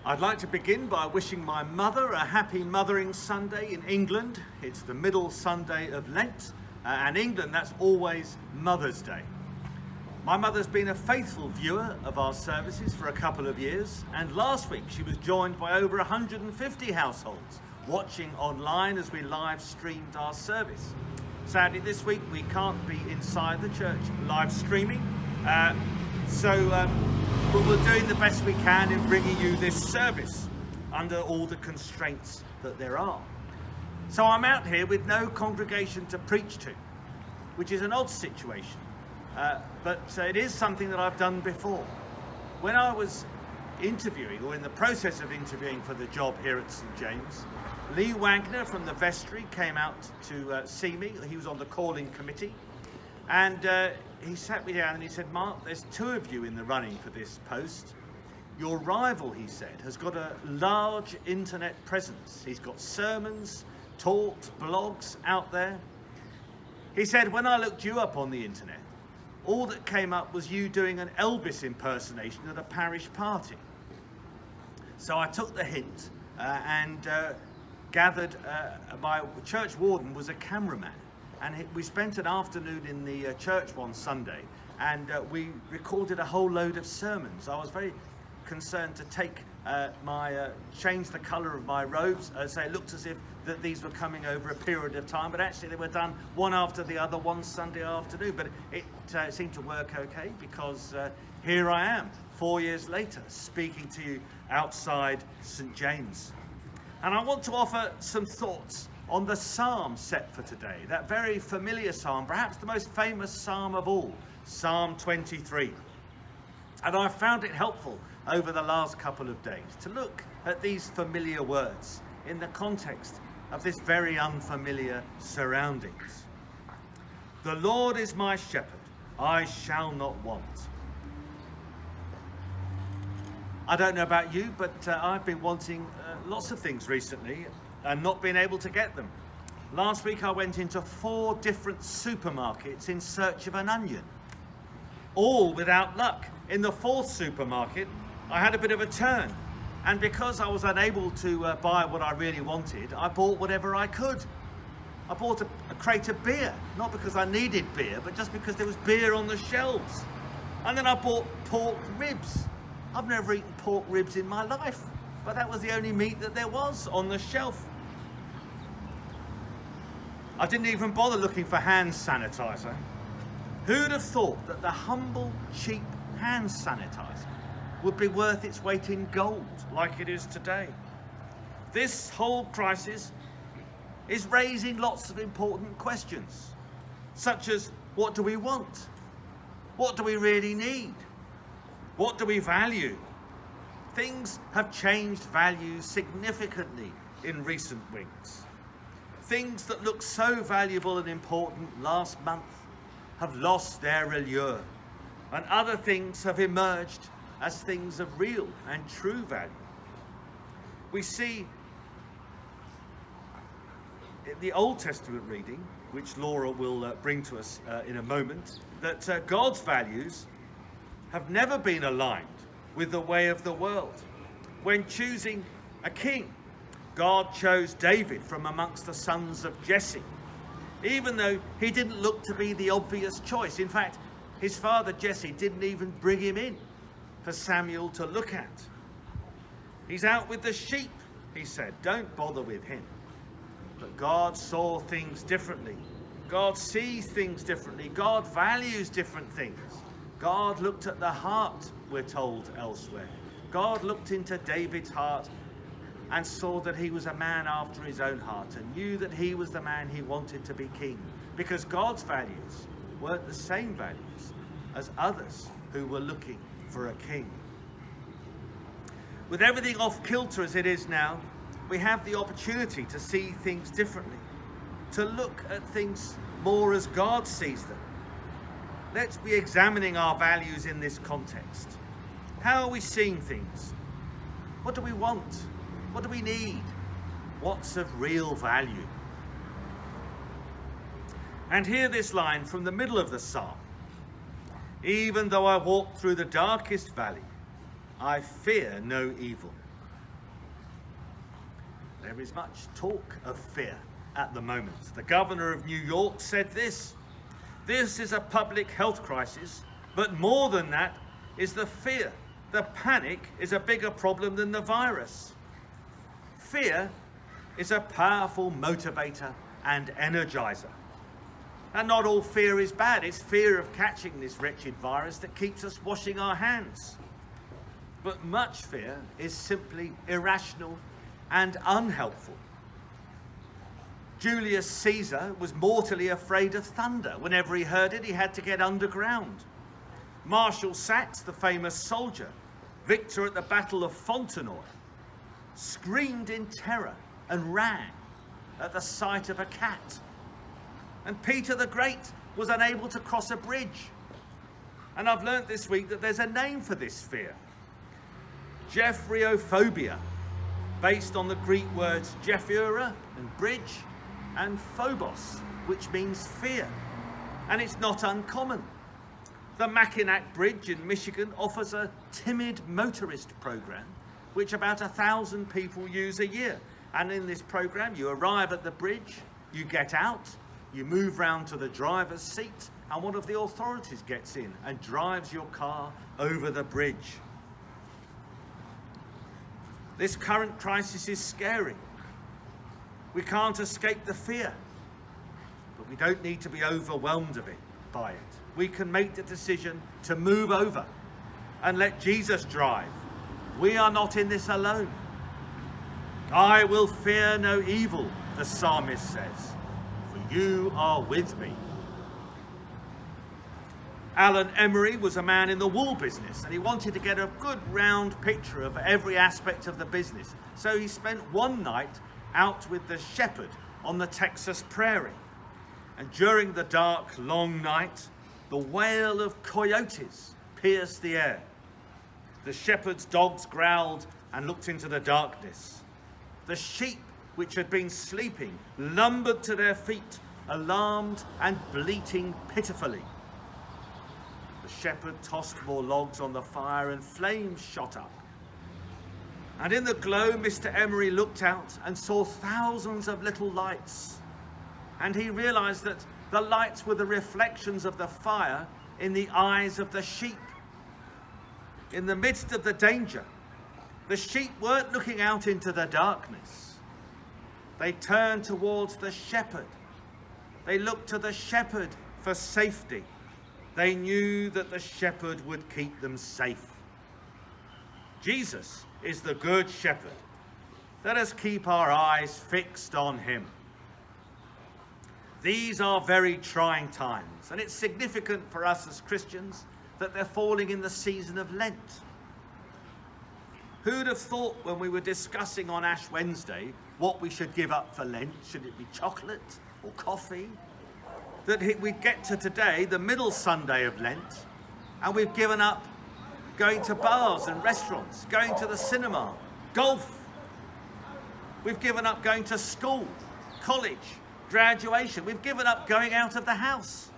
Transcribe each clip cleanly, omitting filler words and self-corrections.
I'd like to begin by wishing my mother a happy Mothering Sunday in England. It's the middle Sunday of Lent, and England, that's always Mother's Day. My mother's been a faithful viewer of our services for a couple of years, and last week she was joined by over 150 households watching online as we live streamed our service. Sadly, this week we can't be inside the church live streaming, but we're doing the best we can in bringing you this service under all the constraints that there are. So I'm out here with no congregation to preach to, which is an odd situation, but it is something that I've done before. When I was interviewing, or in the process of interviewing for the job here at St. James, Lee Wagner from the vestry came out to see me. He was on the calling committee, and he sat me down and he said, "Mark, there's two of you in the running for this post. Your rival," he said, "has got a large internet presence. He's got sermons, talks, blogs out there." He said, "When I looked you up on the internet, all that came up was you doing an Elvis impersonation at a parish party." So I took the hint and gathered, my church warden was a cameraman, and we spent an afternoon in the church one Sunday, and we recorded a whole load of sermons. I was very concerned to take change the colour of my robes, so it looked as if that these were coming over a period of time, but actually they were done one after the other one Sunday afternoon. But it seemed to work okay, because here I am 4 years later speaking to you outside St. James. And I want to offer some thoughts on the psalm set for today, that very familiar psalm, perhaps the most famous psalm of all, Psalm 23. And I've found it helpful over the last couple of days to look at these familiar words in the context of this very unfamiliar surroundings. The Lord is my shepherd, I shall not want. I don't know about you, but I've been wanting lots of things recently and not been able to get them. Last week I went into 4 different supermarkets in search of an onion, all without luck. In the 4th supermarket, I had a bit of a turn, and because I was unable to buy what I really wanted, I bought whatever I could. I bought a crate of beer, not because I needed beer, but just because there was beer on the shelves. And then I bought pork ribs. I've never eaten pork ribs in my life, but that was the only meat that there was on the shelf. I didn't even bother looking for hand sanitizer. Who'd have thought that the humble, cheap hand sanitizer would be worth its weight in gold like it is today? This whole crisis is raising lots of important questions, such as, what do we want? What do we really need? What do we value? Things have changed values significantly in recent weeks. Things that looked so valuable and important last month have lost their allure, and other things have emerged as things of real and true value. We see in the Old Testament reading, which Laura will bring to us in a moment, that God's values have never been aligned with the way of the world. When choosing a king, God chose David from amongst the sons of Jesse, even though he didn't look to be the obvious choice. In fact, his father Jesse didn't even bring him in for Samuel to look at. "He's out with the sheep," he said, "don't bother with him." But God saw things differently. God sees things differently. God values different things. God looked at the heart, we're told elsewhere. God looked into David's heart and saw that he was a man after his own heart, and knew that he was the man he wanted to be king, because God's values weren't the same values as others who were looking for a king. With everything off kilter as it is now, we have the opportunity to see things differently, to look at things more as God sees them. Let's be examining our values in this context. How are we seeing things? What do we want? What do we need? What's of real value? And hear this line from the middle of the psalm. "Even though I walk through the darkest valley, I fear no evil, There is much talk of fear at the moment. The governor of New York said this: "This is a public health crisis, but more than that is the fear. The panic is a bigger problem than the virus." Fear is a powerful motivator and energizer. And not all fear is bad. It's fear of catching this wretched virus that keeps us washing our hands. But much fear is simply irrational and unhelpful. Julius Caesar was mortally afraid of thunder. Whenever he heard it, he had to get underground. Marshal Saxe, the famous soldier, victor at the Battle of Fontenoy, screamed in terror and ran at the sight of a cat. And Peter the Great was unable to cross a bridge. And I've learnt this week that there's a name for this fear: Geophrophobia, based on the Greek words Gephura and bridge and phobos, which means fear. And it's not uncommon. The Mackinac Bridge in Michigan offers a timid motorist program, which about 1,000 people use a year. And in this program, you arrive at the bridge, you get out, you move round to the driver's seat, and one of the authorities gets in and drives your car over the bridge. This current crisis is scary. We can't escape the fear, but we don't need to be overwhelmed by it. We can make the decision to move over and let Jesus drive. We are not in this alone. "I will fear no evil," the psalmist says, "for you are with me." Alan Emery was a man in the wool business, and he wanted to get a good round picture of every aspect of the business. So he spent one night out with the shepherd on the Texas prairie. And during the dark, long night, the wail of coyotes pierced the air. The shepherd's dogs growled and looked into the darkness. The sheep, which had been sleeping, lumbered to their feet, alarmed and bleating pitifully. The shepherd tossed more logs on the fire and flames shot up. And in the glow, Mr. Emery looked out and saw thousands of little lights. And he realized that the lights were the reflections of the fire in the eyes of the sheep. In the midst of the danger, the sheep weren't looking out into the darkness. They turned towards the shepherd. They looked to the shepherd for safety. They knew that the shepherd would keep them safe. Jesus is the good shepherd. Let us keep our eyes fixed on him. These are very trying times, and it's significant for us as Christians that they're falling in the season of Lent. Who'd have thought when we were discussing on Ash Wednesday what we should give up for Lent, should it be chocolate or coffee, that we'd get to today, the middle Sunday of Lent, and we've given up going to bars and restaurants, going to the cinema, golf. We've given up going to school, college, graduation. We've given up going out of the house.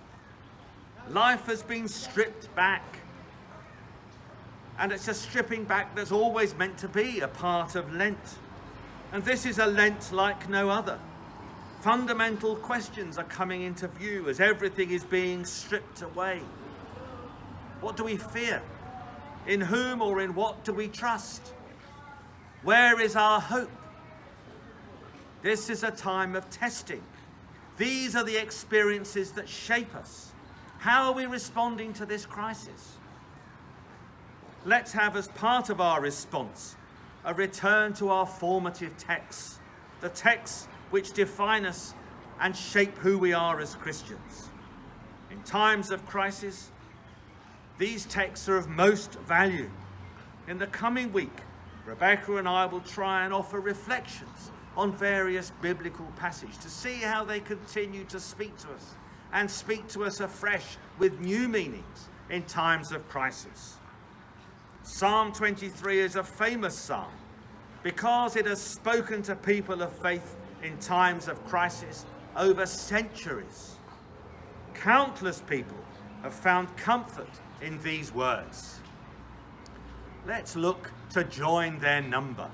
Life has been stripped back. And it's a stripping back that's always meant to be a part of Lent. And this is a Lent like no other. Fundamental questions are coming into view as everything is being stripped away. What do we fear? In whom or in what do we trust? Where is our hope? This is a time of testing. These are the experiences that shape us. How are we responding to this crisis? Let's have as part of our response a return to our formative texts, the texts which define us and shape who we are as Christians. In times of crisis, these texts are of most value. In the coming week, Rebecca and I will try and offer reflections on various biblical passages to see how they continue to speak to us and speak to us afresh with new meanings in times of crisis. Psalm 23 is a famous psalm because it has spoken to people of faith in times of crisis over centuries. Countless people have found comfort in these words. Let's look to join their number.